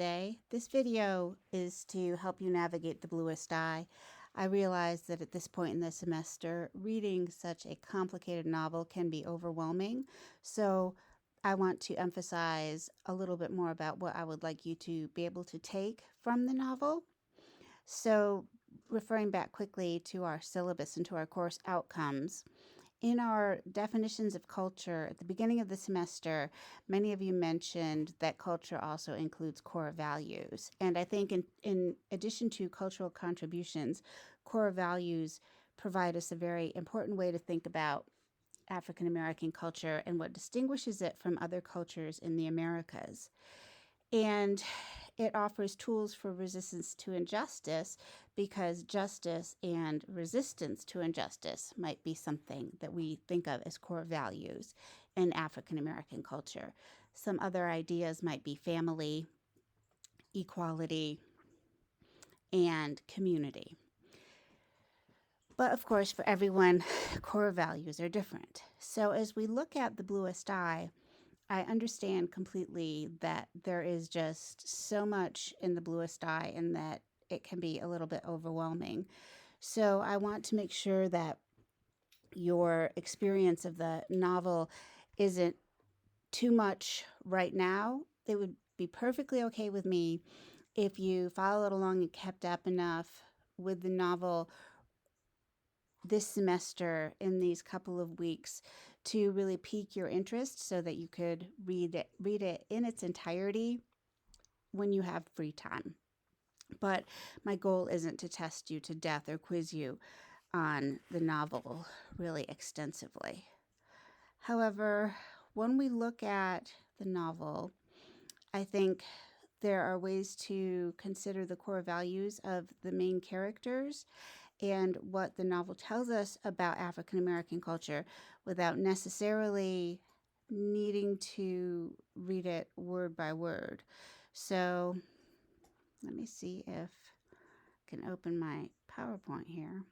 Day. This video is to help you navigate the bluest eye. I realize that at this point in the semester, reading such a complicated novel can be overwhelming, so I want to emphasize a little bit more about what I would like you to be able to take from the novel. So, referring back quickly to our syllabus and to our course outcomes, in our definitions of culture at the beginning of the semester, many of you mentioned that culture also includes core values. And I think in addition to cultural contributions, core values provide us a very important way to think about African American culture and what distinguishes it from other cultures in the Americas. And it offers tools for resistance to injustice because justice and resistance to injustice might be something that we think of as core values in African American culture. Some other ideas might be family, equality, and community. But of course, for everyone, core values are different. So as we look at the bluest eye, I understand completely that there is just so much in the bluest eye and that it can be a little bit overwhelming. So I want to make sure that your experience of the novel isn't too much right now. It would be perfectly okay with me if you followed along and kept up enough with the novel this semester in these couple of weeks to really pique your interest so that you could read it in its entirety when you have free time. But my goal isn't to test you to death or quiz you on the novel really extensively. However, when we look at the novel, I think there are ways to consider the core values of the main characters and what the novel tells us about African American culture without necessarily needing to read it word by word. So let me see if I can open my PowerPoint here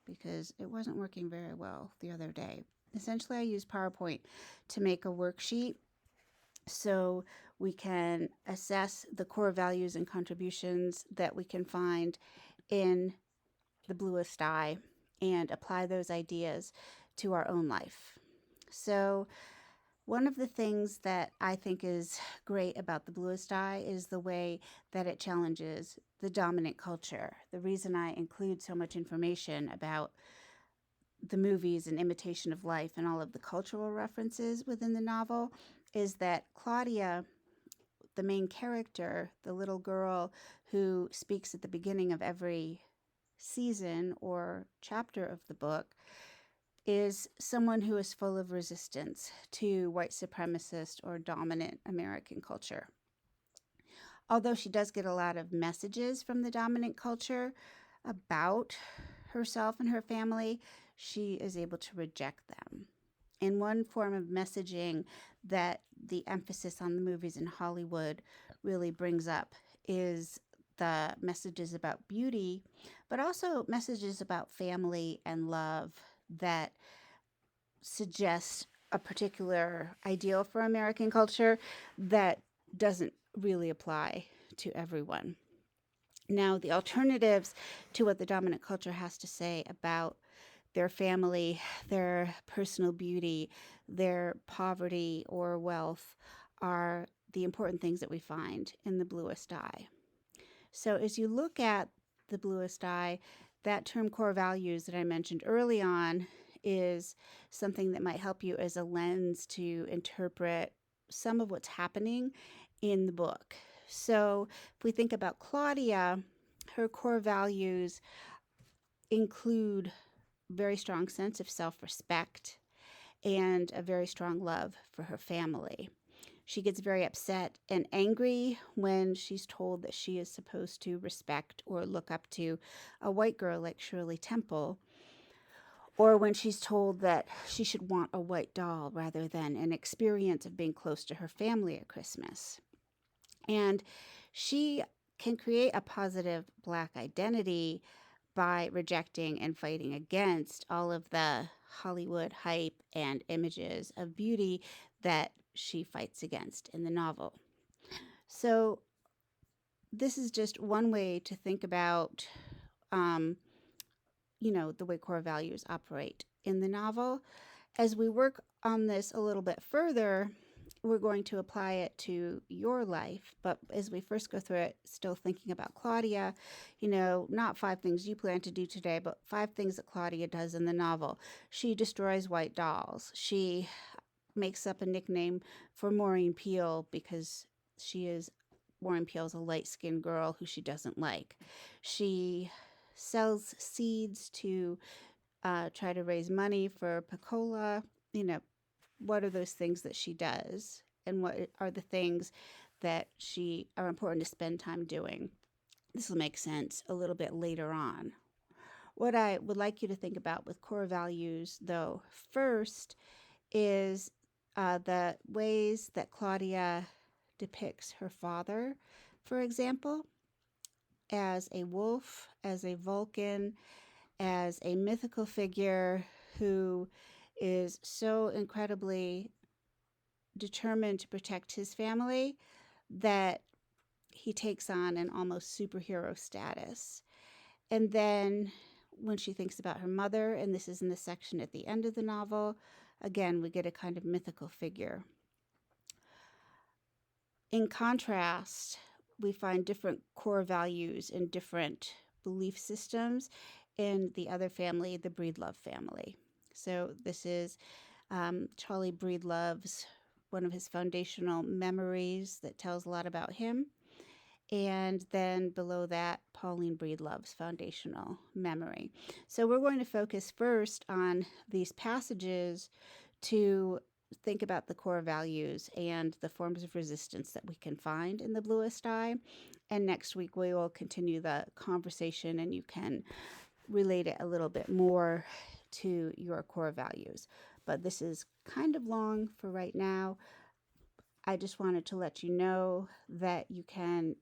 because it wasn't working very well the other day. Essentially, I use PowerPoint to make a worksheet so we can assess the core values and contributions that we can find in the bluest eye and apply those ideas to our own life. So one of the things that I think is great about the bluest eye is the way that it challenges the dominant culture. The reason I include so much information about the movies and imitation of life and all of the cultural references within the novel is that Claudia, the main character, the little girl who speaks at the beginning of every season or chapter of the book, is someone who is full of resistance to white supremacist or dominant American culture. Although she does get a lot of messages from the dominant culture about herself and her family, she is able to reject them. And one form of messaging that the emphasis on the movies in Hollywood really brings up is the messages about beauty, but also messages about family and love that suggest a particular ideal for American culture that doesn't really apply to everyone. Now, the alternatives to what the dominant culture has to say about their family, their personal beauty, their poverty or wealth are the important things that we find in the bluest eye. So as you look at the bluest eye, that term core values that I mentioned early on is something that might help you as a lens to interpret some of what's happening in the book. So if we think about Claudia, her core values include very strong sense of self-respect and a very strong love for her family. She gets very upset and angry when she's told that she is supposed to respect or look up to a white girl like Shirley Temple, or when she's told that she should want a white doll rather than an experience of being close to her family at Christmas. And she can create a positive Black identity by rejecting and fighting against all of the Hollywood hype and images of beauty that she fights against in the novel. So this is just one way to think about, the way core values operate in the novel. As we work on this a little bit further, we're going to apply it to your life. But as we first go through it, still thinking about Claudia, not 5 things you plan to do today, but 5 things that Claudia does in the novel. She destroys white dolls. She makes up a nickname for Maureen Peel because Maureen Peel is a light-skinned girl who she doesn't like. She sells seeds to try to raise money for Pecola. What are those things that she does? And what are the things that are important to spend time doing? This will make sense a little bit later on. What I would like you to think about with core values, though, first is the ways that Claudia depicts her father, for example, as a wolf, as a Vulcan, as a mythical figure who is so incredibly determined to protect his family that he takes on an almost superhero status. And then when she thinks about her mother, and this is in the section at the end of the novel, again, we get a kind of mythical figure. In contrast, we find different core values and different belief systems in the other family, the Breedlove family. So this is Charlie Breedlove's one of his foundational memories that tells a lot about him. And then below that, Pauline Breedlove's foundational memory. So we're going to focus first on these passages to think about the core values and the forms of resistance that we can find in the Bluest Eye. And next week we will continue the conversation and you can relate it a little bit more to your core values. But this is kind of long for right now. I just wanted to let you know that you can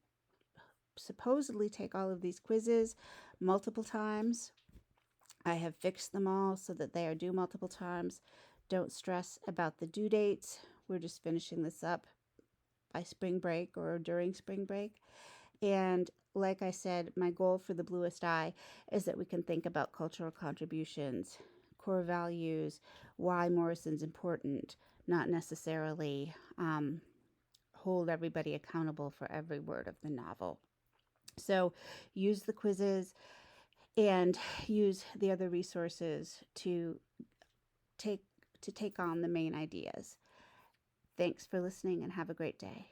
supposedly take all of these quizzes multiple times. I have fixed them all so that they are due multiple times. Don't stress about the due dates. We're just finishing this up by spring break or during spring break. And like I said, my goal for the Bluest Eye is that we can think about cultural contributions, core values, why Morrison's important, not necessarily hold everybody accountable for every word of the novel. So use the quizzes and use the other resources to take on the main ideas. Thanks for listening and have a great day.